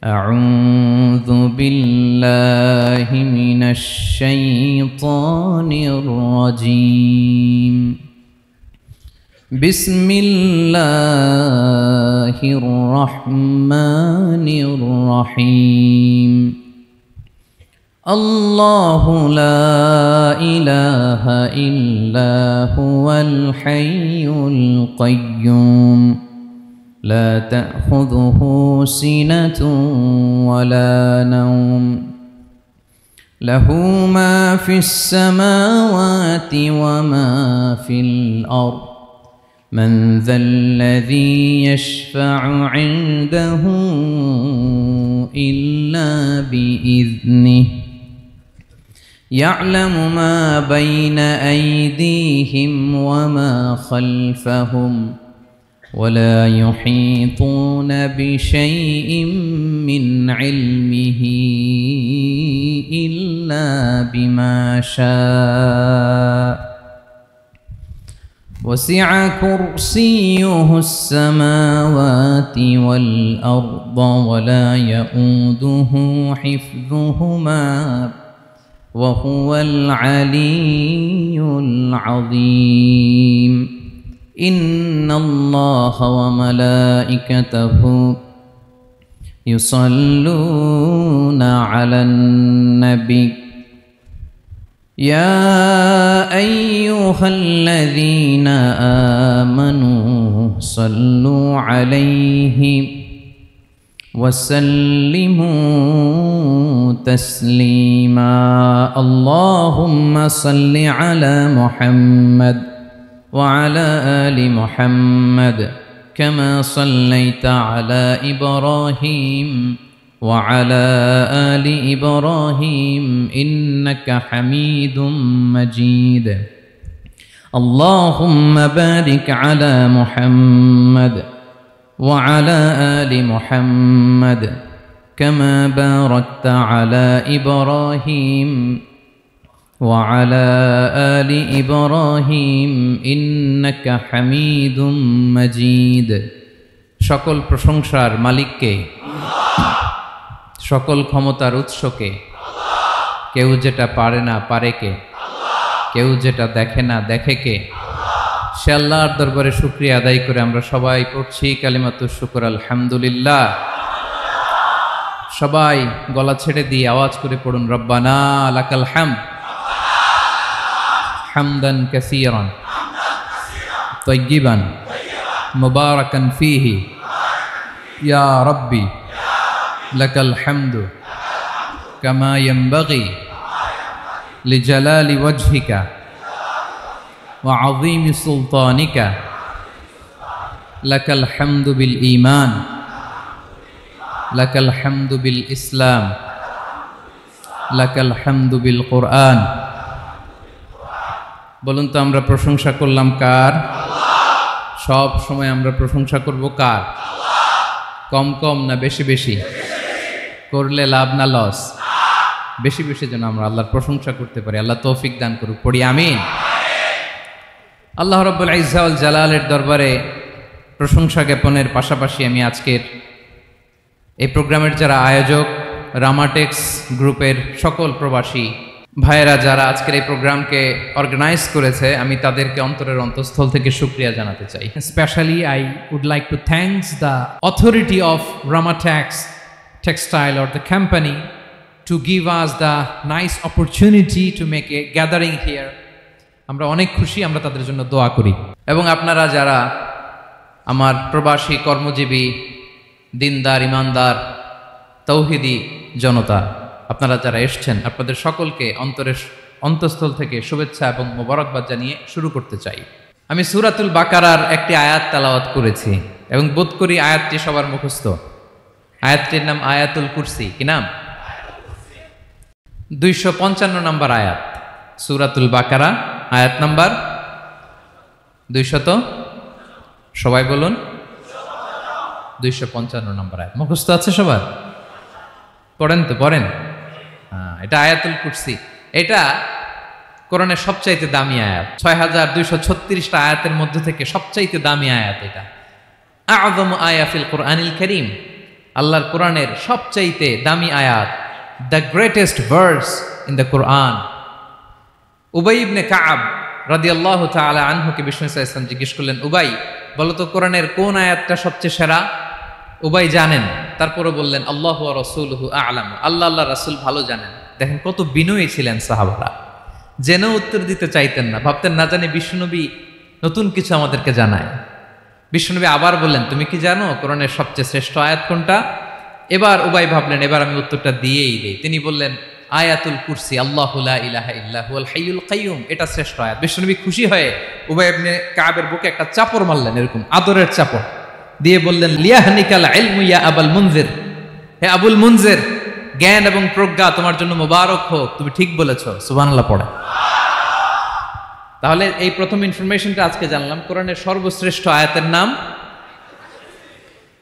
أعوذ بالله من الشيطان الرجيم بسم الله الرحمن الرحيم الله لا إله إلا هو الحي القيوم لا تأخذه سنة ولا نوم له ما في السماوات وما في الأرض من ذا الذي يشفع عنده إلا بإذنه يعلم ما بين أيديهم وما خلفهم ولا يحيطون بشيء من علمه إلا بما شاء وسع كرسيه السماوات والأرض ولا يؤوده حفظهما وهو العلي العظيم إن الله وملائكته يصلون على النبي يا أيها الذين آمنوا صلوا عليه وسلموا تسليما اللهم صل على محمد وعلى آل محمد كما صليت على إبراهيم وعلى آل إبراهيم إنك حميد مجيد اللهم بارك على محمد وعلى آل محمد كما باركت على إبراهيم وعلى آل إبراهيم إنك حميد مجيد সকল প্রশংসার মালিককে সকল ক্ষমতার উৎসকে কেউ যেটা পারে না পারে কে কেউ যেটা দেখে না দেখে কে সে আল্লাহর দরবারে শুকরিয়া আদায় করে আমরা সবাই পড়ছি কালিমাতুশ শুকর আলহামদুলিল্লাহ সবাই গলা ছেড়ে দিয়ে আওয়াজ করে পড়ুন রব্বানা লাকাল হামদ حمدا كثيرا طيبا مباركا فيه يا ربي لك الحمد كما ينبغي لجلال وجهك وعظيم سلطانك لك الحمد بالإيمان لك الحمد بالإسلام لك الحمد بالقرآن বলুন তো আমরা প্রশংসা করলাম কার? সব সময় আমরা প্রশংসা করব কার? কম কম না বেশি বেশি? করলে লাভ না লস? বেশি বেশি যেন আমরা আল্লাহর প্রশংসা করতে পারি। আল্লাহ তৌফিক দান করুক, পড়ি আমিন। আল্লাহ রাব্বুল ইজ্জা ওয়াল জালালের দরবারে প্রশংসা জ্ঞাপনের পাশাপাশি আমি আজকের এই প্রোগ্রামের যারা আয়োজক, রামাটেক্স গ্রুপের সকল প্রবাসী ভাইয়েরা যারা আজকের এই প্রোগ্রামকে অর্গানাইজ করেছে, আমি তাদেরকে অন্তরের অন্তঃস্থল থেকে শুকরিয়া জানাতে চাই। Especially I would like to thank the authority of Ramatex Textile or the company to give us the nice opportunity to make a gathering here. আমরা অনেক খুশি, আমরা তাদের জন্য দোয়া করি। এবং আপনারা যারা আমার প্রবাসী কর্মজীবী দিনদার ইমানদার তৌহিদি জনতা, আপনারা যারা এসছেন, আপনাদের সকলকে অন্তরের অন্তঃস্থল থেকে শুভেচ্ছা এবং মোবারকবাদ জানিয়ে শুরু করতে চাই। আমি সূরাতুল বাকারার একটি আয়াত তেলাওয়াত করেছি এবং বোধ করি আয়াতটি সবার মুখস্থ। আয়াতটির নাম আয়াতুল কুরসি। কি নাম? 255 নম্বর আয়াত, সূরাতুল বাকারা, আয়াত নাম্বার 200। সবাই বলুন 255 নম্বর আয়াত। মুখস্থ আছে সবার? পড়েন তো, পড়েন। এটা আয়াতুল কুরসি। এটা কোরআনের সবচাইতে দামি আয়াত। 6236টা আয়াতের মধ্যে থেকে সবচাইতে দামি আয়াত এটা। আযম আয়া ফিল কোরআনিল কারীম। আল্লাহর কোরআনের সবচাইতে দামি আয়াত, the greatest verse in the Quran. Ubai ibn Kaab রাদিয়াল্লাহু তাআলা আনহুকে বিষ্ণু সাল্লাল্লাহু আলাইহি ওয়াসাল্লাম জিজ্ঞেস করলেন, উবাই বলো তো কোরআনের কোন আয়াতটা সবচেয়ে সেরা? উবাই জানেন, তারপরে বললেন আল্লাহু ওয়া রাসূলুহু আ'লাম, আল্লাহ আল্লাহ রাসূল ভালো জানেন। দেখেন কত বিনয়ী ছিলেন সাহাবারা, জেনেও উত্তর দিতে চাইতেন না, ভাবতেন না জানি বিশ্বনবী নতুন কিছু আমাদেরকে জানায়। বিশ্বনবী আবার বললেন, তুমি কি জানো কোরআনের সবচেয়ে শ্রেষ্ঠ আয়াত কোনটা? এবার উবাই ভাবলেন এবার আমি উত্তরটা দিয়েই দেই। তিনি বললেন আয়াতুল কুরসি, আল্লাহু লা ইলাহা ইল্লা হুয়াল হাইয়ুল কাইয়ুম, এটা শ্রেষ্ঠ আয়াত। বিশ্বনবী খুশি হয়ে উবাই ইবনে কাবের বুকে একটা চাপড় মারলেন, এরকম আদরের চাপড় দিয়ে বললেন, লিয়াহনিকাল ইলমু ইয়া আবুল মুনজির, হে আবুল মুনজির, জ্ঞান এবং প্রজ্ঞা তোমার জন্য মোবারক হোক, তুমি ঠিক বলেছো, সুবহানাল্লাহ পড়ে। তাহলে এই প্রথম ইনফরমেশনটা আজকে জানলাম, কোরআনের সর্বশ্রেষ্ঠ আয়াতের নাম,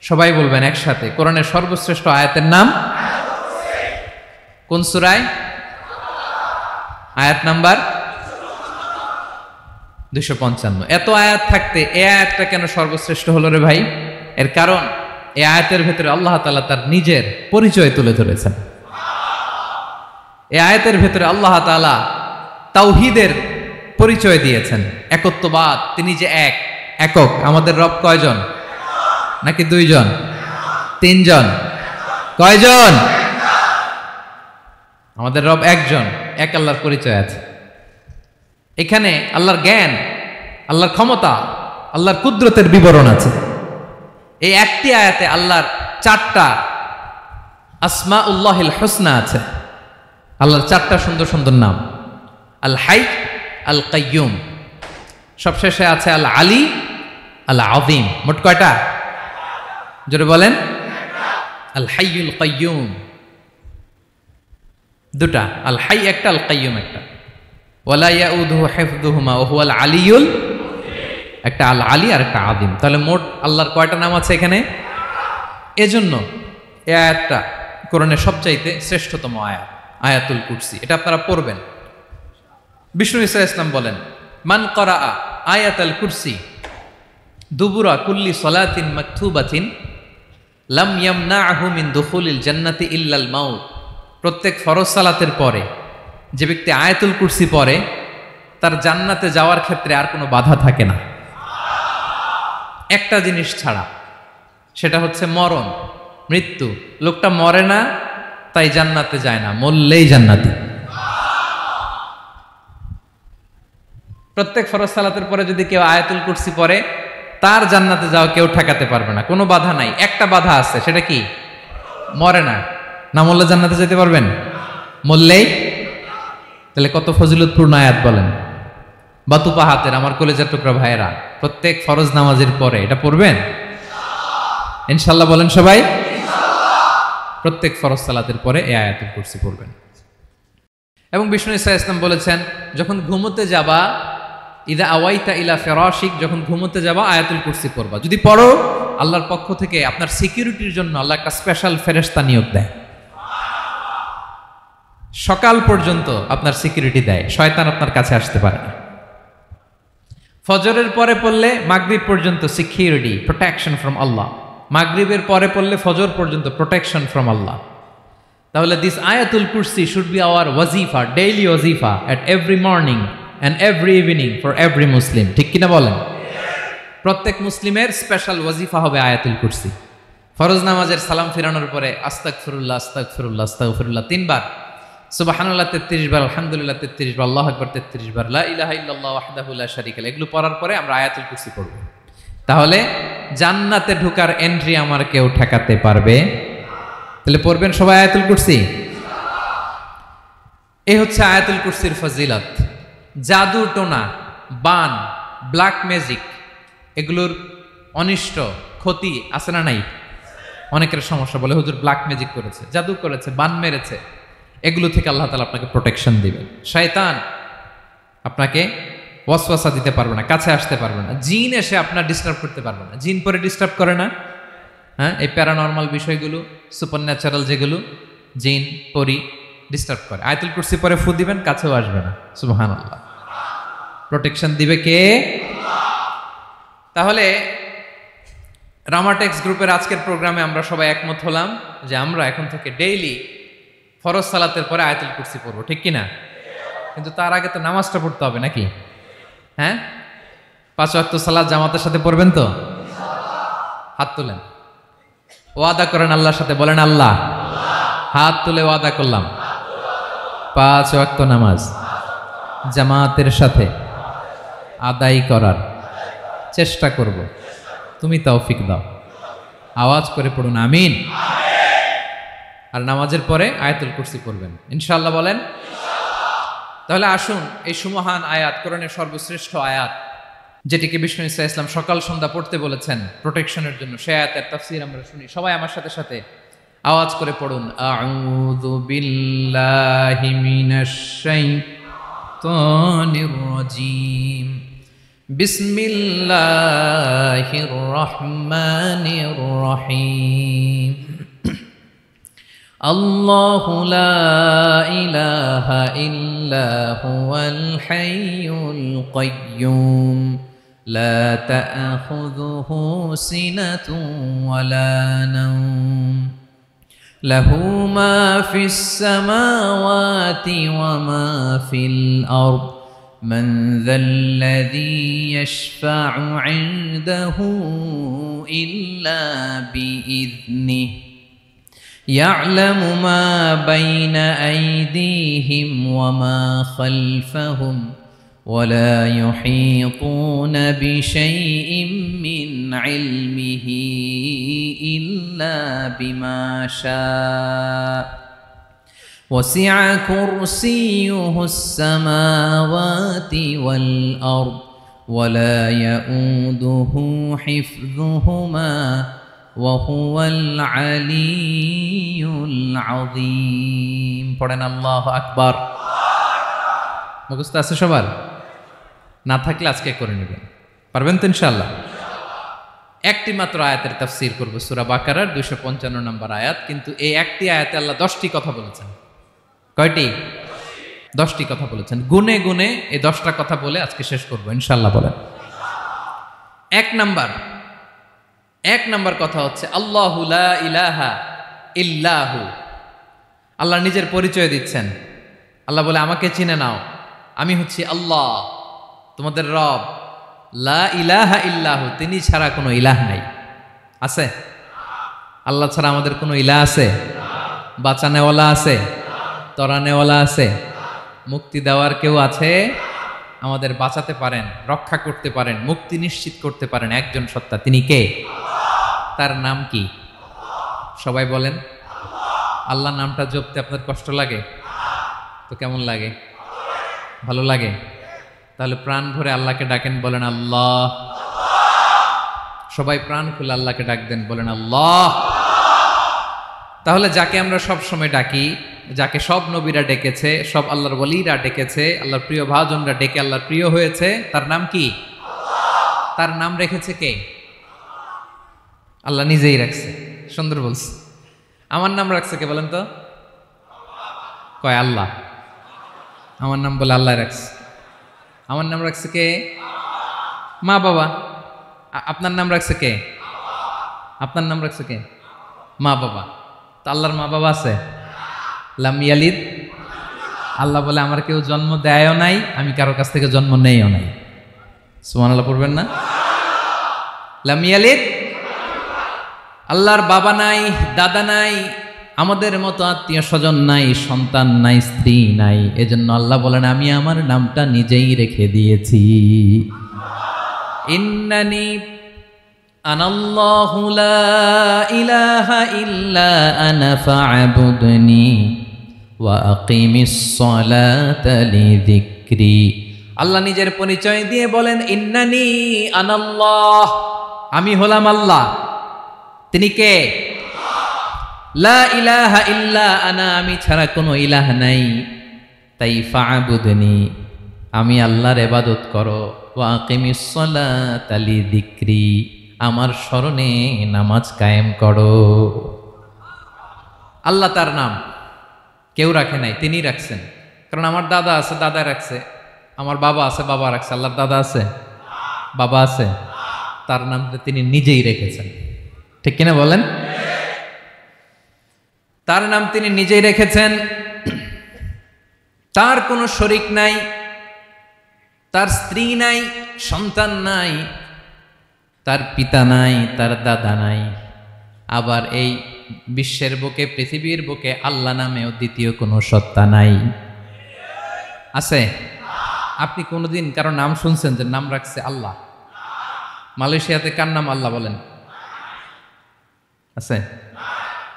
সবাই বলবেন একসাথে, কোরআনের সর্বশ্রেষ্ঠ আয়াতের নাম কোন সূরায়? আয়াত নাম্বার 255। এত আয়াত থাকতে এই আয়াতটা কেন সর্বশ্রেষ্ঠ হলো রে ভাই? এর কারণ এই আয়াতের ভেতরে আল্লাহ তাআলা তার নিজের পরিচয় তুলে ধরেছেন। এই আয়াতের ভেতরে আল্লাহ তাআলা তাওহীদের পরিচয় দিয়েছেন, একত্ববাদ, তিনি যে একক। আমাদের রব কয়জন? নাকি দুইজন, তিনজন? কয়জন? আমাদের রব একজন, এক আল্লাহর পরিচয় আছে। এখানে আল্লাহর জ্ঞান, আল্লাহর ক্ষমতা, আল্লাহর কুদরতের বিবরণ আছে। এই একটি আয়াতে আল্লাহর 4টা আসমাউল্লাহিল হুসনা আছে, আল্লাহর 4টা সুন্দর সুন্দর নাম, আল হাই, আল কাইয়ুম, সবশেষে আছে আল আলী, আল আযীম। মোট কয়টা? জোরে বলেন। আল হাইয়ুল কাইয়ুম 2টা, আল হাই একটা, আল কাইয়ুম একটা। ওয়ালা ইয়াউদুহু হিফযুহুমা ওয়া হুয়াল আলিয়ুল, একটা আল আলী আর একটা আযীম। তাহলে মোট আল্লাহর কয়টা নাম আছে এখানে? এজন্য এই আয়াতটা কোরআনের সবচাইতে শ্রেষ্ঠতম আয়াত, আয়াতুল কুরসি। এটা আপনারা পড়বেন। বিষ্ণু ঈসা ইসলাম বলেন, মান করা আয়াতুল কুরসি দুবুরা কুল্লি সলাতিন মাকতুবাতিন লাম ইয়ামনাহু মিন দুখুলিল জান্নাতি ইল্লাল মাউত। প্রত্যেক ফরজ সালাতের পরে যে ব্যক্তি আয়াতুল কুরসি পড়ে তার জান্নাতে যাওয়ার ক্ষেত্রে আর কোনো বাধা থাকে না, একটা জিনিস ছাড়া, সেটা হচ্ছে মরণ, মৃত্যু। লোকটা মরে না তাই জান্নাতে যায় না, মরলেই জান্নাতি। প্রত্যেক ফরজ সালাতের পরে যদি কেউ আয়াতুল কুরসি পড়ে তার জান্নাতে যাওয়া কেউ ঠেকাতে পারবে না, কোনো বাধা নাই। একটা বাধা আছে, সেটা কি? মরে না। না মরলে জান্নাতে যেতে পারবেন? মরলেই। তাহলে কত ফজিলতপূর্ণ আয়াত বলেন। বাতুপা হাতের আমার কলেজের টুকরা ভাইয়েরা, প্রত্যেক ফরজ নামাজের পরে এটা পড়বেন ইনশাআল্লাহ। বলেন সবাই, প্রত্যেক ফরজ সালাতের পরে এই আয়াতুল কুরসি পড়বেন। এবং বিষ্ণু ঈসা ইসলাম বলেছেন, যখন ঘুমোতে যাবা, ইদা আওয়াইতা ইলা ফিরাশিক, যখন ঘুমোতে যাবা আয়াতুল কুরসি পড়বা। যদি পড়ো, আল্লাহর পক্ষ থেকে আপনার সিকিউরিটির জন্য আল্লাহ একটা স্পেশাল ফেরেশতা নিয়োগ দেয়, সকাল পর্যন্ত আপনার সিকিউরিটি দেয়, শয়তান আপনার কাছে আসতে পারে না। ফজরের পরে পড়লে মাগরিব পর্যন্ত সিকিউরিটি, প্রোটেকশন ফ্রম আল্লাহ। মাগরিবের পরে পড়লে ফজর পর্যন্ত প্রোটেকশন ফ্রম আল্লাহ। তাহলে দিস আয়াতুল কুরসি শুড বি আওয়ার ওয়াজিফা, ডেইলি ওয়াজিফা at every morning and every evening for every Muslim. ঠিক কিনা বলেন? প্রত্যেক মুসলিমের স্পেশাল ওয়াজিফা হবে আয়াতুল কুরসি। ফরজ নামাজের সালাম ফিরানোর পরে আস্তাগফিরুল্লাহ আস্তাগফিরুল্লাহ আস্তাগফিরুল্লাহ 3 বার, সুবহানাল্লাহ 33 বার, আলহামদুলিল্লাহ 33 বার, আল্লাহু আকবার 33 বার, লা ইলাহা ইল্লাল্লাহ ওয়াহদাহু লা শারীকা লাহু, এগুলো পড়ার পরে আমরা আয়াতুল কুরসি পড়ব। তাহলে জান্নাতে ঢোকার এন্ট্রি আমার কেউ ঠেকাতে পারবে? তাহলে পড়বেন সবাই আয়াতুল কুরসি। এই হচ্ছে আয়াতুল কুরসির ফজিলত। জাদু টোনা, বান, ব্ল্যাক ম্যাজিক, এগুলোর অনিষ্ট ক্ষতি আছে না নাই? অনেকের সমস্যা, বলে হুজুর ব্ল্যাক ম্যাজিক করেছে, জাদু করেছে, বান মেরেছে, এগুলো থেকে আল্লাহ তাআলা আপনাকে প্রোটেকশন দিবেন। শয়তান আপনাকে ওয়াসওয়াসা দিতে পারবে না, কাছে আসতে পারবে না। জিন এসে আপনার ডিস্টার্ব করতে পারবে না। জিন পরে ডিস্টার্ব করে না? হ্যাঁ, এই প্যারানর্মাল বিষয়গুলো, সুপারন্যাচারাল যেগুলো, জিন পরি ডিস্টার্ব করে। আয়াতুল কুরসি পরে ফু দিবেন, কাছেও আসবে না। সুবহানাল্লাহ। প্রোটেকশন দিবে কে? তাহলে রামাটেক্স গ্রুপের আজকের প্রোগ্রামে আমরা সবাই একমত হলাম যে আমরা এখন থেকে ডেইলি ফরজ সালাতের পরে আয়াতুল কুরসি পড়বো, ঠিক কিনা? কিন্তু তার আগে তো নামাজটা পড়তে হবে নাকি? হ্যাঁ, 5 ওয়াক্ত সালাত জামাতের সাথে পড়বেন তো? হাত তুলেন, ওয়াদা করেন আল্লাহর সাথে, বলেন আল্লাহ, হাত তুলে ওয়াদা করলাম 5 ওয়াক্ত নামাজ জামাতের সাথে আদায় করার চেষ্টা করব, তুমি তৌফিক দাও। আওয়াজ করে পড়ুন আমিন। আর নামাজের পরে আয়াতুল কুরসি পড়বেন ইনশাআল্লাহ, বলেন। তাহলে আসুন এই সুমহান আয়াত, কোরআনের সর্বশ্রেষ্ঠ আয়াত, যেটিকে বিষ্ণু ঈসা ইসলাম সকাল সন্ধ্যা পড়তে বলেছেন প্রোটেকশনের জন্য, সে আয়াতের তাফসীর আমরা শুনি। সবাই আমার সাথে সাথে আওয়াজ করে পড়ুন, আউযু বিল্লাহি মিনাশ শাইতানির রাজীম, বিসমিল্লাহির রহমানির রহিম। আল্লাহু লা ইলাহা ইল্লা হুয়াল হাইয়ুল কাইয়্যুম লা তা'খুযুহু সিনাতুন ওয়ালা নাওম লাহু মা ফিস সামাওয়াতি ওয়া মা ফিল আরদ মান যাল্লাযী ইয়াশফা'ু 'ইনদাহু ইল্লা বিইذনিহি يعلم ما بين أيديهم وما خلفهم ولا يحيطون بشيء من علمه إلا بما شاء وسع كرسيه السماوات والأرض ولا يؤوده حفظهما وهو العلي العظيم। পড়েন আল্লাহু আকবার। মুখস্থ আছে সবার? না থাকলে আজকে করে নেবেন, পারবেন তো ইনশাআল্লাহ। একটি মাত্র আয়াতের তাফসীর করব, সূরা বাকারার 255 নম্বর আয়াত। কিন্তু এই একটি আয়াতে আল্লাহ 10টি কথা বলেছেন। কয়টি? 10টি কথা বলেছেন। গুনে গুনে এই 10টা কথা বলে আজকে শেষ করব ইনশাআল্লাহ, বলেন। এক নাম্বার কথা হচ্ছে আল্লাহু লা ইলাহা ইল্লাহু। আল্লাহ নিজের পরিচয় দিচ্ছেন। আল্লাহ বলে, আমাকে চিনে নাও, আমি হচ্ছি আল্লাহ তোমাদের রব। লা ইলাহা ইল্লাহু, তিনি ছাড়া কোনো ইলাহ নাই। আছে? আল্লাহ ছাড়া আমাদের কোনো ইলাহ আছে? বাঁচানেওয়ালা আছে? তরানেওয়ালা আছে? মুক্তি দেওয়ার কেউ আছে? আমাদের বাঁচাতে পারেন, রক্ষা করতে পারেন, মুক্তি নিশ্চিত করতে পারেন একজন সত্তা, তিনি কে? তার নাম কি? সবাই বলেন। আল্লাহ নামটা জপতে আপনার কষ্ট লাগে তো কেমন লাগে? ভালো লাগে? তাহলে প্রাণ ভরে আল্লাহকে ডাকেন, বলেন আল্লাহ। সবাই প্রাণ খুলে আল্লাহকে ডাক দেন, বলেন আল্লাহ। তাহলে যাকে আমরা সব সময় ডাকি, যাকে সব নবীরা ডেকেছে, সব আল্লাহর ওলিরা ডেকেছে, আল্লাহর প্রিয় ভাজনরা ডেকে আল্লাহর প্রিয় হয়েছে, তার নাম কি? তার নাম রেখেছে কে? আল্লাহ নিজেই রাখছে। সুন্দর বলছে। আমার নাম রাখছে কে বলেন তো? কয় আল্লাহ। আমার নাম বলে আল্লাহ রাখছে। আমার নাম রাখছে কে? মা বাবা। আপনার নাম রাখছে কে? আপনার নাম রাখছে কে? মা বাবা। তো আল্লাহর মা বাবা আছে? লাম ইয়ালিদ। আল্লাহ বলে, আমার কেউ জন্ম দেয়ও নাই, আমি কারো কাছ থেকে জন্ম নেইও নাই। সুবহানাল্লাহ পড়বেন না? লাম ইয়ালিদ। আল্লাহর বাবা নাই, দাদা নাই, আমাদের মতো আত্মীয় স্বজন নাই, সন্তান নাই, স্ত্রী নাই। এজন্য আল্লাহ বলেন, আমি আমার নামটা নিজেই রেখে দিয়েছি। ইন্নানি আনাল্লাহু লা ইলাহা ইল্লা আনা ফা'বুদনি ওয়া আকিমিস সালাতা লিযিকরি। আল্লাহ নিজের পরিচয় দিয়ে বলেন, ইন্নানি আনাল্লাহ, আমি হলাম আল্লাহ। তিনি কে? লা ইলাহা ইল্লা আনা, আমি ছাড়া কোনো ইলাহ নাই। তাই ফা'বুদনি, আমি আল্লাহর ইবাদত করো। ওয়া আকিমিস সালাতা লিযিকরি, আমার স্মরণে নামাজ কায়েম করো। আল্লাহ তার নাম কেউ রাখে নাই, তিনি রাখছেন। কারণ আমার দাদা আছে, দাদা রাখছে। আমার বাবা আছে, বাবা রাখছে। আল্লাহর দাদা আছে? বাবা আছে? তার নাম তিনি নিজেই রেখেছেন। ঠিক কিনা বলেন? তার নাম তিনি নিজেই রেখেছেন, তার কোনো শরিক নাই, তার স্ত্রী নাই, সন্তান নাই, তার পিতা নাই, তার দাদা নাই। আবার এই বিশ্বের বুকে, পৃথিবীর বুকে আল্লাহ নামেও দ্বিতীয় কোনো সত্তা নাই। আছে? আপনি কোনোদিন কারো নাম শুনছেন যে নাম রাখছে আল্লাহ? মালয়েশিয়াতে কার নাম আল্লাহ বলেন? আছে?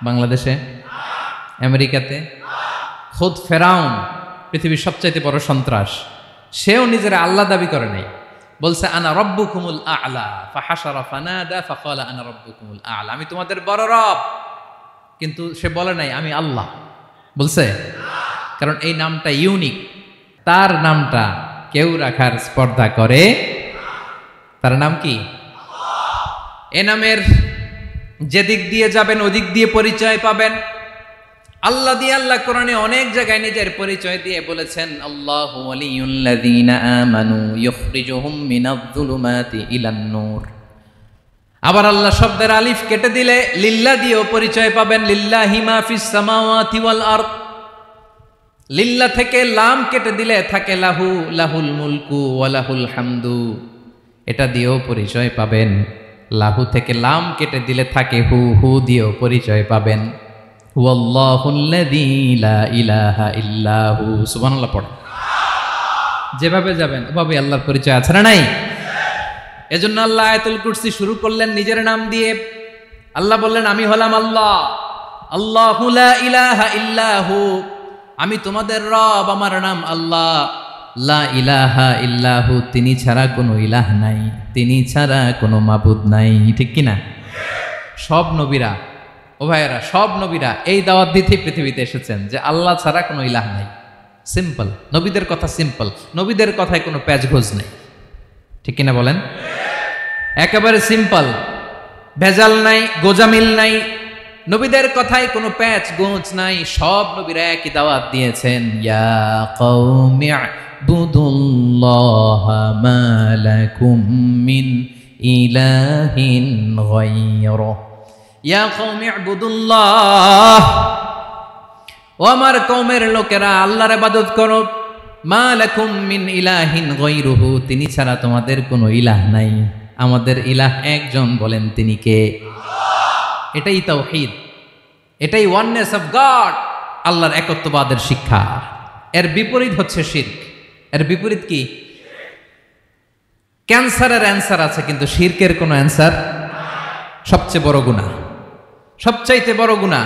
বাংলাদেশে? আমেরিকাতে? খুদ ফেরাউন, পৃথিবীর সবচাইতে বড় সন্ত্রাস, সেও নিজের আল্লাহ দাবি করে নাই। বলছে আনা রব্বুকুমুল আ'লা, ফাহাশারা ফানাদা ফাকালা আনা রব্বুকুমুল আ'লা, আমি তোমাদের বড় রব। কিন্তু সে বলে নাই আমি আল্লাহ। বলছে? কারণ এই নামটা ইউনিক। তার নামটা কেউ রাখার স্পর্ধা করে। তার নাম কি? এ নামের যেদিক দিয়ে যাবেন ওদিক দিয়ে পরিচয় পাবেন। আল্লাহ দিয়ে আল্লাহ কোরআনে অনেক জায়গায় নিজের পরিচয় দিয়ে বলেছেন, আল্লাহু ওয়ালিয়ুল্লাযীনা আমানু ইখরিজুহুম মিনায-যুলুমাতি ইলান-নূর। আবার আল্লাহ শব্দের আলিফ কেটে দিলে লিল্লাহ দিয়েও পরিচয় পাবেন। লিল্লাহি মা ফিস সামাওয়াতি ওয়াল আরদ। লিল্লাহ থেকে লাম কেটে দিলে থাকে লাহু, লাহুল মুলকু ওয়া লাহুল হামদু, এটা দিয়েও পরিচয় পাবেন। লাহু থেকে লাম কেটে দিলে থাকে হু, হু দিয়েও পরিচয় পাবেন। ওয়াল্লাহুল্লাযী লা ইলাহা ইল্লাহু, সুবহানাল্লাহ পড়ে। যেভাবে যাবেন ওভাবে আল্লাহর পরিচয় আছে না নাই? এজন্য আল্লাহ আয়াতুল কুরসি শুরু করলেন নিজের নাম দিয়ে। আল্লাহ বললেন আমি হলাম আল্লাহ, আল্লাহু লা ইলাহা ইল্লাহু, আমি তোমাদের রব, আমার নাম আল্লাহ। লা ইলাহা ইল্লাহু, তিনি ছাড়া কোনো ইলাহ নাই, তিনি ছাড়া কোনো মাবুদ নাই। ঠিক কিনা? সব নবীরা, ও ভাইয়েরা, সব নবীরা এই দাওয়াত দিতে পৃথিবীতে এসেছেন যে আল্লাহ ছাড়া কোনো ইলাহ নাই। সিম্পল, নবীদের কথা সিম্পল, নবীদের কথায় কোনো প্যাচঘোষ নেই। ঠিক কিনা বলেন? একেবারে সিম্পল, ভেজাল নাই, গোজামিল নাই, নবীদের কথায় কোনো প্যাচ গোঁচ নাই। সব নবীরা একই দাওয়াত দিয়েছেন, ইয়া কওমি ইবুদুল্লাহা মা লাকুম মিন ইলাহিন গায়রুহু, ইয়া কওমি ইবুদুল্লাহ, ও আমার কওমের লোকেরা আল্লাহর ইবাদত করো। মা লাকুম মিন ইলাহিন গায়রুহু, তিনি ছাড়া তোমাদের কোনো ইলাহ নাই। আমাদের ইলাহ একজন, বলেন তিনি কে? এটাই তাওহীদ, এটাই ওয়াননেস অফ গড, আল্লাহর একত্ববাদের শিক্ষা। এর বিপরীত হচ্ছে শিরক। এর বিপরীত কি? ক্যান্সারের অ্যান্সার আছে কিন্তু শিরকের কোনো অ্যান্সার। সবচেয়ে বড় গুনাহ, সবচাইতে বড় গুনাহ।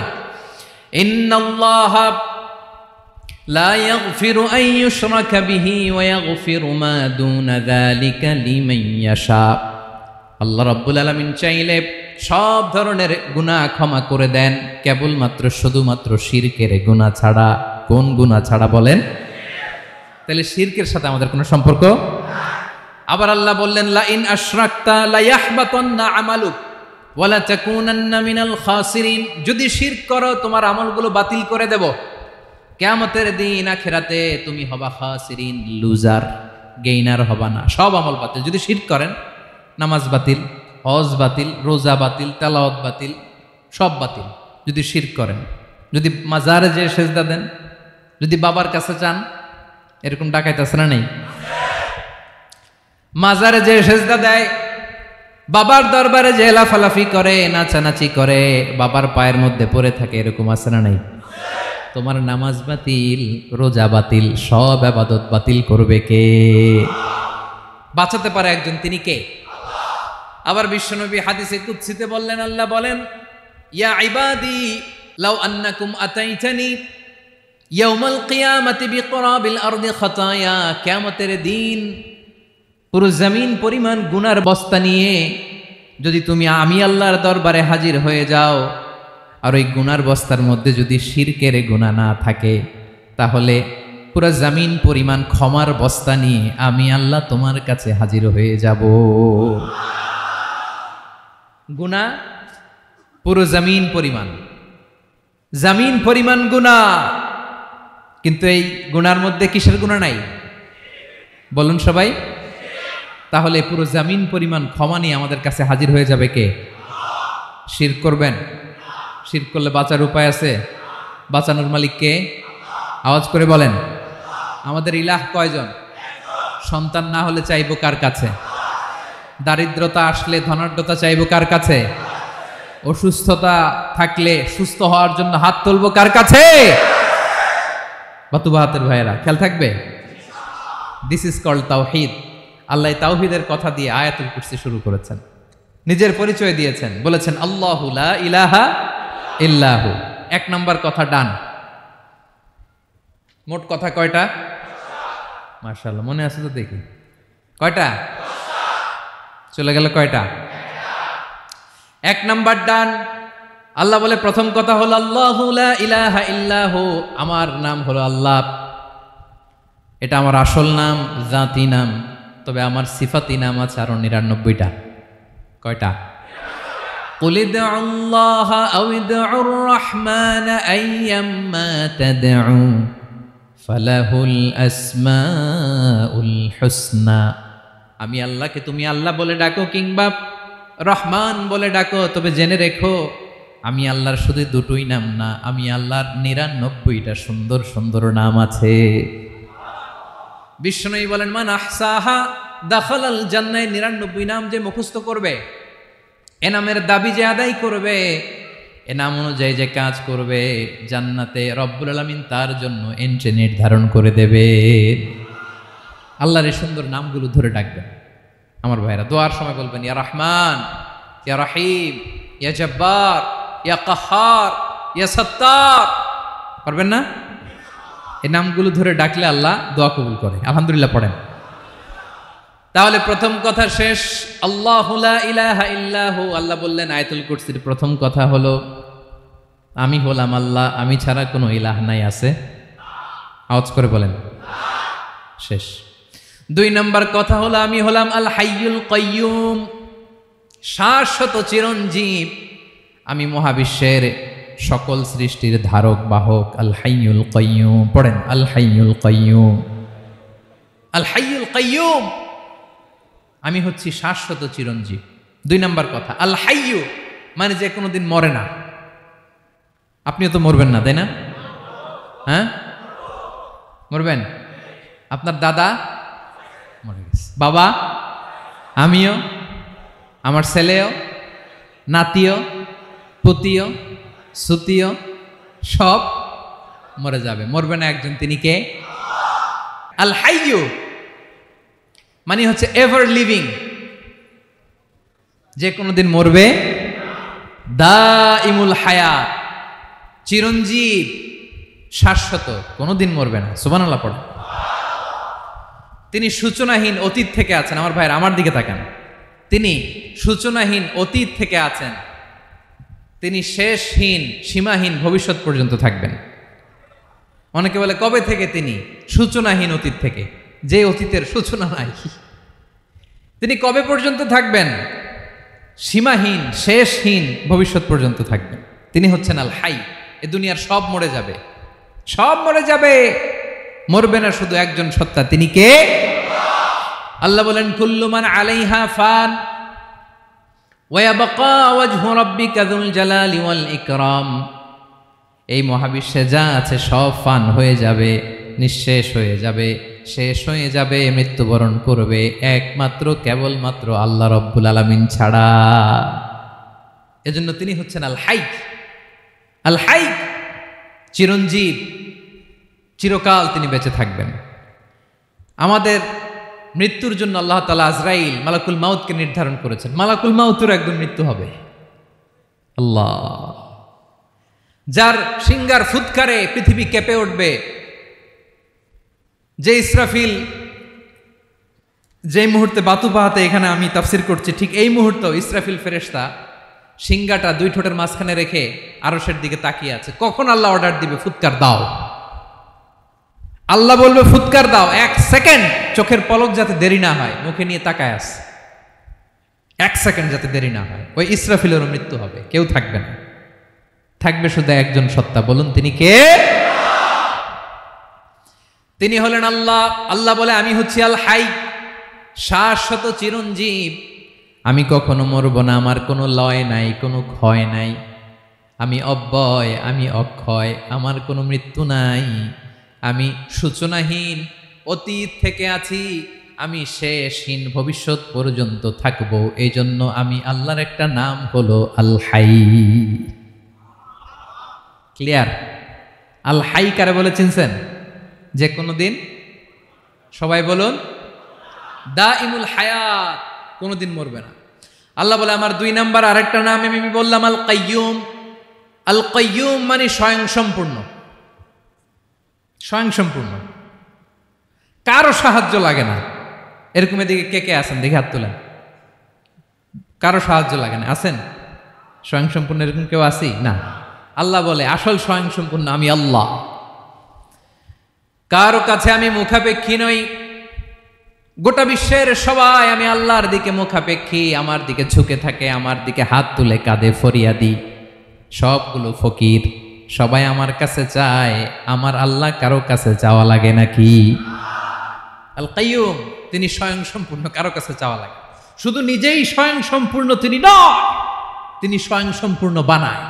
ইন্নাল্লাহা লা ইয়াগফিরু আন ইউশরাকা বিহি ওয়া ইয়াগফিরু মা দুনা যালিকা লিমান ইয়াশা। আল্লাহ রাব্বুল আলামিন চাইলে সব ধরনের গুনাহ ক্ষমা করে দেন, কেবলমাত্র শুধুমাত্র শিরকের গুনাহ ছাড়া। কোন গুনাহ ছাড়া বলেন? তাহলে শিরকের সাথে আমাদের কোনো সম্পর্ক। আবার আল্লাহ বললেন, লা ইন আশরাকতা লা ইয়াহবাতান্না আমালুক ওয়া লা তাকুনান্না মিনাল খাসিরিন, যদি শিরক করো তোমার আমলগুলো বাতিল করে দেব, কিয়ামতের দিন আখিরাতে তুমি হবা খাসিরিন, লুজার, গেইনার হবা না। সব আমল বাতিল যদি শিরক করেন। নামাজ বাতিল, হজ বাতিল, রোজা বাতিল, তেলাওয়াত বাতিল, সব বাতিল যদি শিরক করেন। যদি মাজারে যে সেজদা দেন, যদি বাবার কাছে চান, এরকম ডাকাইত আছে না নেই? মাজারে যে সেজদা দেয়, বাবার দরবারে যে লাফালাফি করে, নাচানাচি করে, বাবার পায়ের মধ্যে পড়ে থাকে, এরকম আছে না নাই? তোমার নামাজ বাতিল, রোজা বাতিল, সব ইবাদত বাতিল করবে কে? বাঁচাতে পারে একজন, তিনি কে? আবার বিশ্বনবী হাদিসে কুদসিতে বললেন, আল্লাহ বলেন, ইয়া ইবাদি লাউ আন্নাকুম আতাইতানি ইয়াউমাল কিয়ামাতি বিকরাবিল আরদি খাতায়া, কিয়ামতের দিন পুরো জমিন পরিমাণ গুনার বস্তা নিয়ে যদি তুমি আমি আল্লাহর দরবারে হাজির হয়ে যাও, আর ওই গুনার বস্তার মধ্যে যদি শিরকের গুনাহ না থাকে, তাহলে পুরো জমিন পরিমাণ ক্ষমার বস্তা নিয়ে আমি আল্লাহ তোমার কাছে হাজির হয়ে যাব। গুনাহ পুরো জমিন পরিমাণ, জমিন পরিমাণ গুনাহ, কিন্তু এই গুনার মধ্যে কিসের গুনাহ নাই? বলুন সবাই। তাহলে পুরো জমিন পরিমাণ ক্ষমা নিয়ে আমাদের কাছে হাজির হয়ে যাবে কে? শিরক করবেন? শিরক করলে বাঁচার উপায় আছে? বাঁচানোর মালিক কে? আওয়াজ করে বলেন। আমাদের ইলাহ কয়জন? সন্তান না হলে চাইবো কার কাছে? দারিদ্রতা আসলে ধনাঢ্যতা চাইবো কার কাছে? অসুস্থতা থাকলে সুস্থ হওয়ার জন্য হাত তুলবো কার কাছে? বাতুবা হাতের ভাইয়েরা খেয়াল থাকবে। দিস ইজ কল্ড তাওহীদ। আল্লাহ তাওহীদের কথা দিয়ে আয়াতুল কুরসি শুরু করেছেন, নিজের পরিচয় দিয়েছেন, বলেছেন আল্লাহু লা ইলাহা ইল্লাহু। এক নাম্বার কথা ডান। মোট কথা কয়টা? মাশাআল্লাহ, মনে আছে তো দেখি। কয়টা? চলে গেল কয়টা? এক নাম্বার ডান। আল্লাহ বলে প্রথম কথা হলো আল্লাহু লা ইলাহা ইল্লাহু, আমার নাম হলো আল্লাহ। এটা আমার আসল নাম, জাতি নাম। তবে আমার সিফাতি নাম আছে আরো 99টা। কয়টা? قل ادعوا الله أو ادعوا الرحمن أيما تدعوا فله الأسماء الحسنى। আমি আল্লাহকে তুমি আল্লাহ বলে ডাকো কিংবা রহমান বলে ডাকো, তবে জেনে রেখো আমি আল্লাহর শুধু দুটোই নাম না, আমি আল্লাহর 99টা সুন্দর সুন্দর নাম আছে। বিষ্ণুই বলেন মান আহসাহা দাখালাল জান্নাহ। 99 নাম যে মুখস্থ করবে, এ নামের দাবি যে আদায় করবে, এ নাম অনুযায়ী যে কাজ করবে, জান্নাতে রব্বুল আলামিন তার জন্য এন্ট্রি নির্ধারণ করে দেবে। আল্লাহর এই সুন্দর নামগুলো ধরে ডাকবেন। আমার ভাইরা দোয়ার সময় বলবেন ইয়া রহমান, ইয়া রহিম, ইয়া জব্বার, ইয়া কাহ্হার, ইয়া সত্তার। পারবেন না? এই নামগুলো ধরে ডাকলে আল্লাহ দোয়া কবুল করে। আলহামদুলিল্লাহ পড়েন। তাহলে প্রথম কথা শেষ। আল্লাহু লা ইলাহা ইল্লাহু। আল্লাহ বললেন আয়াতুল কুরসির প্রথম কথা হলো আমি হলাম আল্লাহ, আমি ছাড়া কোনো ইলাহ নাই। আছে? আওয়াজ করে বলেন। শেষ। 2 নম্বর কথা হলো আমি হলাম আল হাইয়ুল কাইয়ুম, শাশ্বত চিরঞ্জীব। আমি মহাবিশ্বের সকল সৃষ্টির ধারক বাহক। আল হাইয়ুল কাইয়ুম পড়েন। আল হাইয়ুল কাইয়ুম, আল হাইয়ুল কাইয়ুম। আমি হচ্ছি শাশ্বত চিরঞ্জীব। 2 নম্বর কথা আল হাইয়ু মানে যে কোনোদিন মরে না। আপনিও তো মরবেন না, তাই না? হ্যাঁ, মরবেন। আপনার দাদা মরে গেছে, বাবা, আমিও, আমার ছেলেও, নাতিও, পুতিও, সুতিও সব মরে যাবে। মরবে না একজন, তিনি কে? আল হাইয়ু মানে হচ্ছে এভার লিভিং, যে কোনোদিন মরবে। দাইমুল হায়াত, চিরঞ্জীব, শাশ্বত, কোনোদিন মরবে না। সুবহানাল্লাহ পড়ে। তিনি সূচনাহীন অতীত থেকে আছেন। আমার ভাইয়ের আমার দিকে তাকান। তিনি সূচনাহীন অতীত থেকে আছেন। তিনি শেষহীন সীমাহীন ভবিষ্যৎ পর্যন্ত থাকবেন। অনেকে বলে কবে থেকে? তিনি সূচনাহীন অতীত থেকে, যে অতীতের সূচনা নাই। তিনি কবে পর্যন্ত থাকবেন? সীমাহীন শেষহীন ভবিষ্যৎ পর্যন্ত থাকবেন। তিনি হচ্ছেন আল হাই। এ দুনিয়ার সব মরে যাবে, সব মরে যাবে, মরবে না শুধু একজন সত্তা। তিনি কে? আল্লাহ বলেন কুল্লু মান আলাইহা ফান ওয়া ইয়াবকা ওয়াজহু রাব্বিকা যুল জালালি ওয়াল ইকরাম। এই মহাবিশ্বে যা আছে সব ফান হয়ে যাবে, নিঃশেষ হয়ে যাবে, শেষ হয়ে যাবে, মৃত্যুবরণ করবে একমাত্র কেবলমাত্র আল্লাহ রব্বুল আলামিন ছাড়া। এজন্য তিনি হচ্ছেন আল হাই। আল হাই চিরঞ্জীব, চিরকাল তিনি বেঁচে থাকবেন। আমাদের মৃত্যুর জন্য আল্লাহ তাআলা আজরাইল মালাকুল মাউতকে নির্ধারণ করেছেন। মালাকুল মাউতের একদম মৃত্যু হবে। আল্লাহ, যার সিংগার ফুৎকারে পৃথিবী কেঁপে উঠবে, যে ইসরাফিল যে মুহূর্তে বাতু পাহাতে এখানে আমি তাফসির করছি, ঠিক এই মুহূর্তে ইসরাফিল ফেরেশতা সিংগাটা 2 ঠোঁটের মাঝখানে রেখে আরশের দিকে তাকিয়ে আছে। কখন আল্লাহ অর্ডার দিবে ফুৎকার দাও, আল্লাহ বলবে ফুৎকার দাও, 1 সেকেন্ড চোখের পলক যাতে দেরি না হয়, মুখে নিয়ে তাকায় আছে, 1 সেকেন্ড যাতে দেরি না হয়। ওই ইসরাফিলেরও মৃত্যু হবে, কেউ থাকবে না, থাকবে শুধু একজন সত্তা। বলুন তিনি কে? তিনি হলেন আল্লাহ। আল্লাহ বলে আমি হচ্ছি আল হাই, শাশ্বত চিরঞ্জীব। আমি কখনো মরব না, আমার কোনো লয় নাই, কোনো ক্ষয় নাই, আমি অব্যয়, আমি অক্ষয়, আমার কোনো মৃত্যু নাই, আমি সূচনাহীন, অতীত থেকে আছি, আমি শেষহীন, ভবিষ্যৎ পর্যন্ত থাকবো। এই জন্য আমি আল্লাহর একটা নাম হলো আল হাই। ক্লিয়ার? আল হাই কারে বলে চিনছেন? যে কোনো দিন, সবাই বলুন, দাইমুল হায়াত, কোনোদিন মরবে না। আল্লাহ বলে আমার 2 নাম্বার আরেকটা নাম আমি বললাম আল কাইয়ুম। আল কাইয়ুম মানে স্বয়ংসম্পূর্ণ। স্বয়ংসম্পূর্ণ, কারো সাহায্য লাগে না। এরকম এদিকে কে কে আছেন দেখে হাত তোলেন। কারো সাহায্য লাগে না, আছেন? স্বয়ংসম্পূর্ণ এরকম কেউ আছি না? আল্লাহ বলে আসল স্বয়ংসম্পূর্ণ আমি আল্লাহ। কারো কাছে আমি মুখাপেক্ষী নই। গোটা বিশ্বের সবাই আমি আল্লাহর দিকে মুখাপেক্ষী, আমার দিকে ঝুঁকে থাকে, আমার দিকে হাত তুলে কাঁধে ফরিয়াদি। সবগুলো ফকির, সবাই আমার কাছে চায়। আমার আল্লাহ কারো কাছে চাওয়া লাগে নাকি? আল কাইয়ুম, তিনি স্বয়ংসম্পূর্ণ, কারো কাছে চাওয়া লাগে। শুধু নিজেই স্বয়ংসম্পূর্ণ তিনি নয়, তিনি স্বয়ংসম্পূর্ণ বানায়।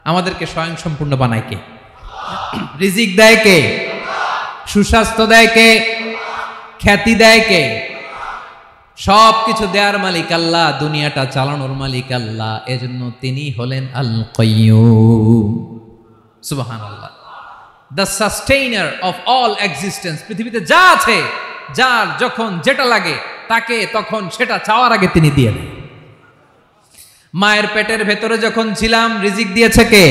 আমাদেরকে স্বয়ংসম্পূর্ণ বানায় কে? রিজিক দেয় কে? সুস্বাস্থ্য দেয় কে? খ্যাতি দেয় কে? সব কিছু দেওয়ার মালিক আল্লাহ, দুনিয়াটা চালানোর মালিক আল্লাহ। এজন্য তিনি হলেন আল কাইয়ুম। সুবহানাল্লাহ। The sustainer of all existence. পৃথিবীতে যা আছে, যার যখন যেটা লাগে তাকে তখন সেটা চাওয়ার আগে তিনি দিয়ে দেন। মায়ের পেটের ভেতরে যখন ছিলাম রিজিক দিয়েছে কে?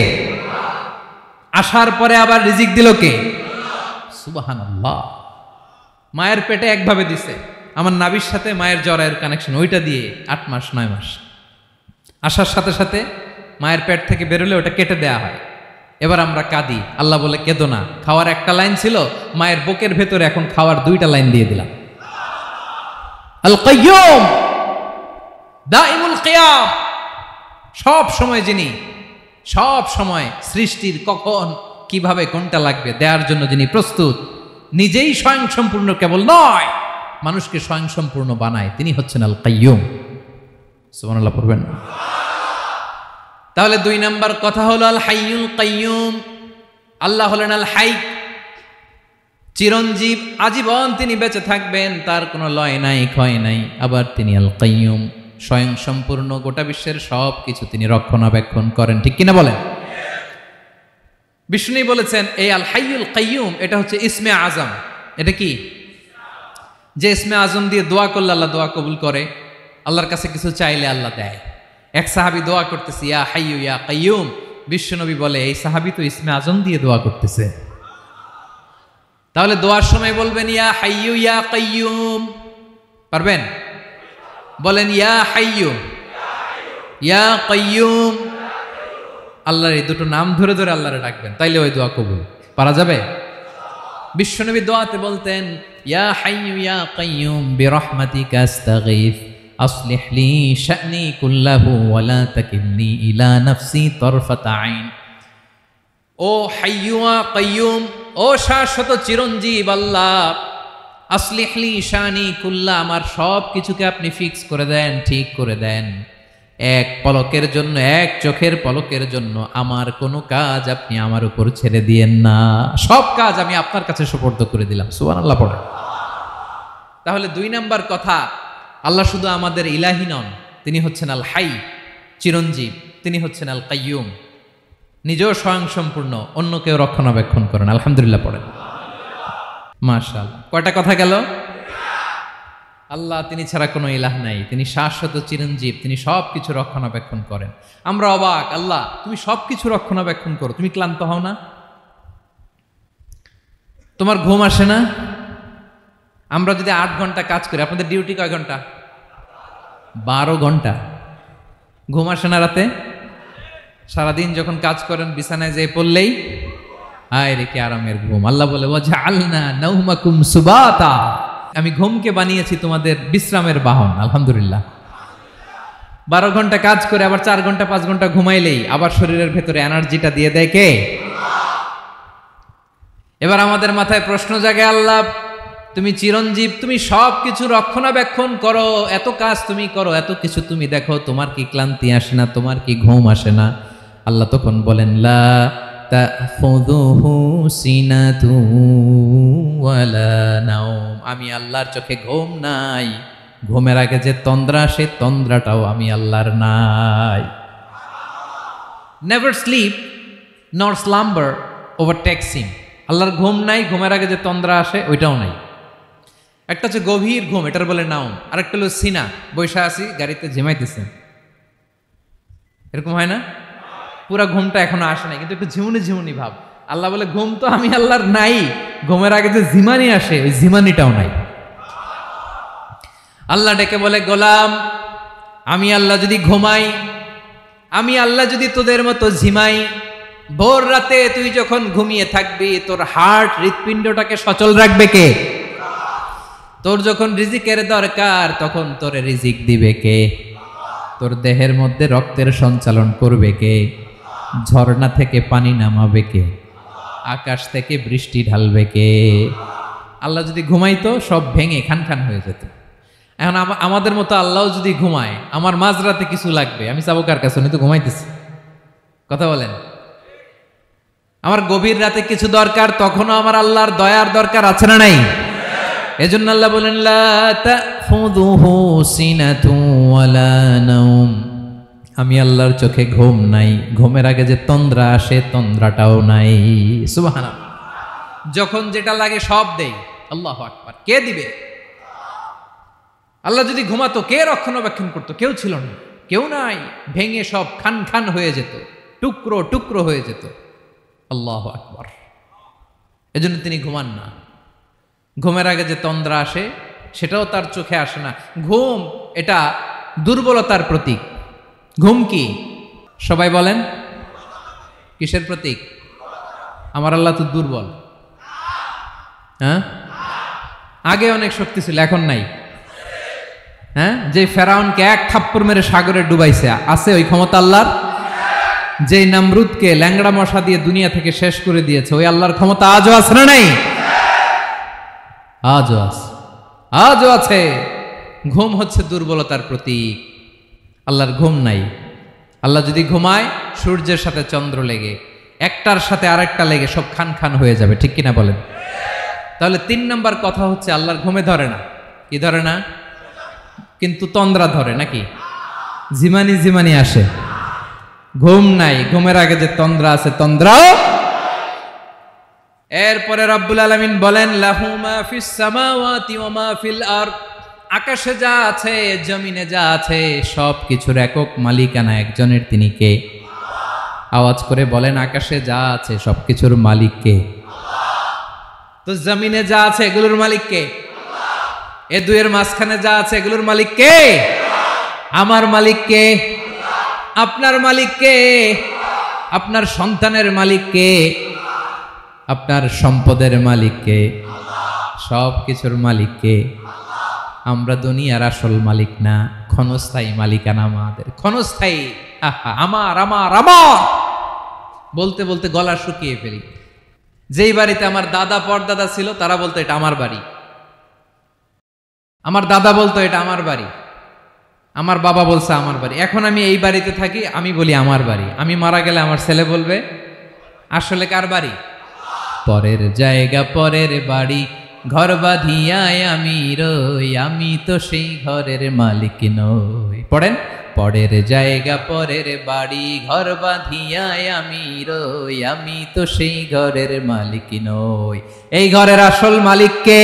আসার পরে আবার রিজিক দিল কে? সুবহানাল্লাহ। মায়ের পেটে একভাবে দিছে, আমার নাভির সাথে মায়ের জরায়ের কানেকশন, ওইটা দিয়ে 8 মাস 9 মাস। আসার সাথে সাথে মায়ের পেট থেকে বেরোলে ওটা কেটে দেয়া হয়। এবার আমরা কাঁদি, আল্লাহ বলে কেঁদো না, খাওয়ার একটা লাইন ছিল, মায়ের বুকের ভেতরে এখন খাওয়ার 2টা লাইন দিয়ে দিলাম। আল কাইয়ুম, দাইমুল কিয়াম, সব সময় যিনি, সব সময় সৃষ্টির কখন কিভাবে কোনটা লাগবে দেওয়ার জন্য যিনি প্রস্তুত, নিজেই স্বয়ংসম্পূর্ণ কেবল নয়, মানুষকে স্বয়ংসম্পূর্ণ বানায়, তিনি হচ্ছেন আল কাইয়ুম। সুবহানাল্লাহ পড়বেন। তাহলে 2 নাম্বার কথা হলো আল হাইয়ুল কাইয়ুম। আল্লাহ হলেন আল হাই, চিরঞ্জীব, আজীবন তিনি বেঁচে থাকবেন, তার কোনো লয় নাই, ক্ষয় নাই। আবার তিনি আল কাইয়ুম, স্বয়ংসম্পূর্ণ, গোটা বিশ্বের সব কিছু তিনি রক্ষণাবেক্ষণ করেন। ঠিক কিনা বলেন? বিষ্ণু বলেছেন এই আল হাইয়ুল কাইয়ুম এটা হচ্ছে ইসমে আজম। এটা কি? যে ইসমে আজম দিয়ে দোয়া করলে আল্লাহ দোয়া কবুল করে, আল্লাহর কাছে কিছু চাইলে আল্লাহ দেয়। এক সাহাবী দোয়া করতেছে ইয়া হাইয়ু ইয়া কাইয়ুম, বিশ্বনবী বলে এই সাহাবী তো ইসমে আজম দিয়ে দোয়া করতেছে। তাহলে দোয়ার সময় বলবেন ইয়া হাইয়ু ইয়া কাইয়ুম, পারবেন? বলেন ইয়া হাইয়ু ইয়া কাইয়ুম। আল্লাহর এই দুটো নাম ধরে ধরে আল্লাহরে ডাকবেন, তাইলে ওই দোয়া কবুল। পারা যাবে? বিশ্বনবী দোয়াতে বলতেন ইয়া হাইয়ু ইয়া কাইয়ুম বিরহমাতিকা আস্তাগীথ আসলিহ লি শা'নি কুল্লাহু ওয়া লা তাকিলনি ইলা নাফসি তারফাতা আইন। ও হাইয়ু ওয়া কাইয়ুম, ও শাশ্বত চিরঞ্জীব আল্লাহ, আসলিহ লি শা'নি কুল্লা, আমার সব কিছুকে আপনি ফিক্স করে দেন, ঠিক করে দেন। এক পলকের জন্য, এক চোখের পলকের জন্য আমার কোনো কাজ আপনি আমার উপর ছেড়ে দিয়েন না, সব কাজ আমি আপনার কাছে সুপর্দ করে দিলাম। সুবহানাল্লাহ পড়ে। তাহলে 2 নাম্বার কথা, আল্লাহ শুধু আমাদের ইলাহি নন, তিনি হচ্ছেন আল হাই, চিরঞ্জীব, তিনি হচ্ছেন আল কাইয়ুম, নিজেও স্বয়ংসম্পূর্ণ, অন্যকেও রক্ষণাবেক্ষণ করেন। আলহামদুলিল্লাহ পড়েন। মাশাআল্লাহ। কয়টা কথা গেল? আল্লাহ তিনি ছাড়া কোনো ইলাহ নাই, তিনি শাশ্বত চিরঞ্জীব, তিনি সব কিছু রক্ষণাবেক্ষণ করেন। আমরা অবাক, আল্লাহ তুমি সব কিছু রক্ষণাবেক্ষণ করো, তুমি ক্লান্ত হও না? তোমার ঘুম আসে না? আমরা যদি 8 ঘন্টা কাজ করি, আপনাদের ডিউটি কয় ঘন্টা? 12 ঘন্টা। ঘুম আসে না রাতে? সারাদিন যখন কাজ করেন বিছানায় যেয়ে পড়লেই আয় রে কি আরামের ঘুম। আল্লাহ বলে ওয়াজআলনা নাওমাকুম সুবাতা, আমি ঘুমকে বানিয়েছি তোমাদের বিশ্রামের বাহন। আলহামদুলিল্লাহ। 12 ঘন্টা কাজ করে আবার 4 ঘন্টা 5 ঘন্টা ঘুমাইলেই আবার শরীরের ভেতরে এনার্জিটা দিয়ে দেয় কে? এবার আমাদের মাথায় প্রশ্ন জাগে, আল্লাহ তুমি চিরঞ্জীব, তুমি সব কিছু রক্ষণাবেক্ষণ করো, এত কাজ তুমি করো, এত কিছু তুমি দেখো, তোমার কি ক্লান্তি আসে না, তোমার কি ঘুম আসে না? আল্লাহ তখন বলেন লা তাখুযুহু সিনাতু ওয়ালা নাওম, আমি আল্লাহর চোখে ঘুম নাই, ঘুমের আগে যে তন্দ্রা আসে তন্দ্রাটাও আমি আল্লাহর নাই। নেভার স্লিপ নর স্লাম্বার ওভারটেকস হিম, আল্লাহর ঘুম নাই, ঘুমের আগে যে তন্দ্রা আসে ওইটাও নাই। একটা হচ্ছে গভীর ঘুম, এটার বলে নাওম, আর একটা হলো সিনা, বৈশা আছি গাড়িতে ঝিমাইতেছেন, এরকম হয় না? পুরা ঘুমটা এখনো আসে নাই কিন্তু একটু ঝিমুনি ঝিমুনি ভাব। আল্লাহ বলে ঘুম তো আমি আল্লাহর নাই, ঘুমের আগে যে ঝিমানি আসে ওই ঝিমানিটাও নাই। আল্লাহ ডেকে বলে গোলাম, আমি আল্লাহ যদি ঘুমাই, আমি আল্লাহ যদি তোদের মতো ঝিমাই, ভোর রাতে তুই যখন ঘুমিয়ে থাকবি তোর হার্ট হৃৎপিণ্ডটাকে সচল রাখবে কে? তোর যখন রিজিকের দরকার তখন তোরে রিজিক দিবে কে? তোর দেহের মধ্যে রক্তের সঞ্চালন করবে কে? ঝর্ণা থেকে পানি নামাবে কে? আকাশ থেকে বৃষ্টি ঢালবে কে? আল্লাহ যদি ঘুমাইতো সব ভেঙে খান খান হয়ে যেত। এখন আমাদের মতো আল্লাহও যদি ঘুমায়, আমার মাঝরাতে কিছু লাগবে, আমি যাবো কার কাছে? উনি তো ঘুমাইতেছি। কথা বলেন। আমার গভীর রাতে কিছু দরকার, তখনও আমার আল্লাহর দয়ার দরকার আছে না নাই? এজন্য আল্লাহ বলেন লা তাখুযুহু সিনাতুন ওয়ালা নাওম, আমি আল্লাহর চোখে ঘুম নাই, ঘুমের আগে যে তন্দ্রা আসে তন্দ্রাটাও নাই। সুবহানাল্লাহ। যখন যেটা লাগে সব দেই। আল্লাহু আকবার। কে দিবে? আল্লাহ যদি ঘুমাতো কে রক্ষণাবেক্ষণ করতো? কেউ ছিল না, কেউ নাই, ভেঙে সব খান খান হয়ে যেত, টুকরো টুকরো হয়ে যেত। আল্লাহু আকবার। এজন্য তিনি ঘুমান না। ঘুমের আগে যে তন্দ্রা আসে সেটাও তার চোখে আসে না। ঘুম এটা দুর্বলতার প্রতীক। ঘুম কি? সবাই বলেন, কিসের প্রতীক? আমার আল্লাহ তো দুর্বল। হ্যাঁ, আগে অনেক শক্তি ছিল, এখন নাই। হ্যাঁ, যে ফেরাউনকে এক থাপ্পড় মেরে সাগরে ডুবাইছে, আছে ওই ক্ষমতা আল্লাহর? যে নামরুদকে ল্যাংড়া মশা দিয়ে দুনিয়া থেকে শেষ করে দিয়েছে, ওই আল্লাহর ক্ষমতা আজও আছে না নাই? আজও আছে, আজও আছে। ঘুম হচ্ছে দুর্বলতার প্রতীক। আল্লাহর ঘুম নাই। আল্লাহ যদি ঘুমায়, সূর্যের সাথে চন্দ্র লেগে, একটার সাথে আরেকটা লেগে সব খান খান হয়ে যাবে, ঠিক কিনা বলেন? তাহলে 3 নম্বর কথা হচ্ছে আল্লাহর ঘুমে ধরে না। কি ধরে না? কিন্তু তন্দ্রা ধরে নাকি? জিমানি জিমানি আসে। ঘুম নাই, ঘুমের আগে যে তন্দ্রা আছে তন্দ্রাও। এরপরে রব্বুল আলামিন বলেন লাহু মা ফিস সামাওয়াতি ওয়া মা ফিল আরদ, আকাশে যা আছে জমিনে যা আছে সব কিছুর একক মালিকানা একজনের, তিনি কে? আওয়াজ করে বলেন, আকাশে যা আছে সব কিছুর মালিক কে? তো জমিনে যা আছে এগুলোর মালিক কে? এ দুয়ের মাঝখানে যা আছে এগুলোর মালিক কে? আমার মালিক কে? আপনার মালিক কে? আপনার সন্তানের মালিক কে? আপনার সম্পদের মালিক কে? সব কিছুর মালিক কে? আমরা দুনিয়ার আসল মালিক না, ক্ষণস্থায়ী মালিকানা আমাদের। ক্ষণস্থায়ী। আমার আমার আমার বলতে বলতে গলা শুকিয়ে ফেলি। যেই বাড়িতে আমার দাদা পরদাদা ছিল তারা বলতো এটা আমার বাড়ি, আমার দাদা বলতো এটা আমার বাড়ি, আমার বাবা বলছে আমার বাড়ি। এখন আমি এই বাড়িতে থাকি, আমি বলি আমার বাড়ি। আমি মারা গেলে আমার ছেলে বলবে আসলে কার বাড়ি? পরের জায়গা পরের বাড়ি, ঘর বাঁধিয়ায় আমি রই, আমি তো সেই ঘরের মালিক নই। পড়েন, পরের জায়গা পরের বাড়ি, ঘর বাঁধিয়ায় আমি রই, আমি তো সেই ঘরের মালিক নই। এই ঘরের আসল মালিক কে?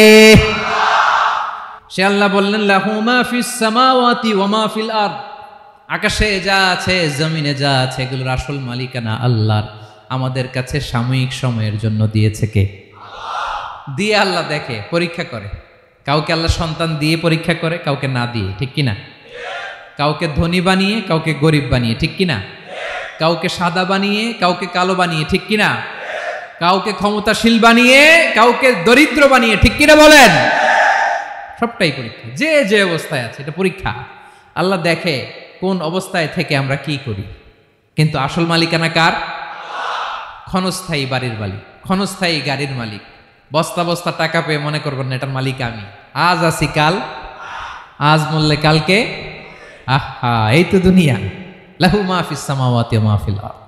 সে আল্লাহ বললেন লাহু মা ফিস সামাওয়াতি ওয়া মা ফিল আরদ, আকাশে যা আছে জমিনে যা আছে এগুলোর আসল মালিকানা আল্লাহর। আমাদের কাছে সাময়িক সময়ের জন্য দিয়েছে কে? দিয়ে আল্লাহ দেখে, পরীক্ষা করে। কাউকে আল্লাহ সন্তান দিয়ে পরীক্ষা করে, কাউকে না দিয়ে, ঠিক কিনা? কাউকে ধনী বানিয়ে কাউকে গরিব বানিয়ে, ঠিক কিনা? কাউকে সাদা বানিয়ে কাউকে কালো বানিয়ে, ঠিক কিনা? কাউকে ক্ষমতাশীল বানিয়ে কাউকে দরিদ্র বানিয়ে, ঠিক কিনা বলেন? সবটাই পরীক্ষা। যে যে অবস্থায় আছে এটা পরীক্ষা। আল্লাহ দেখে কোন অবস্থায় থেকে আমরা কি করি। কিন্তু আসল মালিকানা কার? ক্ষণস্থায়ী বাড়ির মালিক, ক্ষণস্থায়ী গাড়ির মালিক, বস্তা বস্তা টাকা পেয়ে মনে করবেন না এটার মালিক আমি। আজ আছি কাল, আজ মরলে কালকে। আহা, এই তো দুনিয়া। লাহু মা ফিস সামাওয়াতি ওয়া মা ফিল আরদ।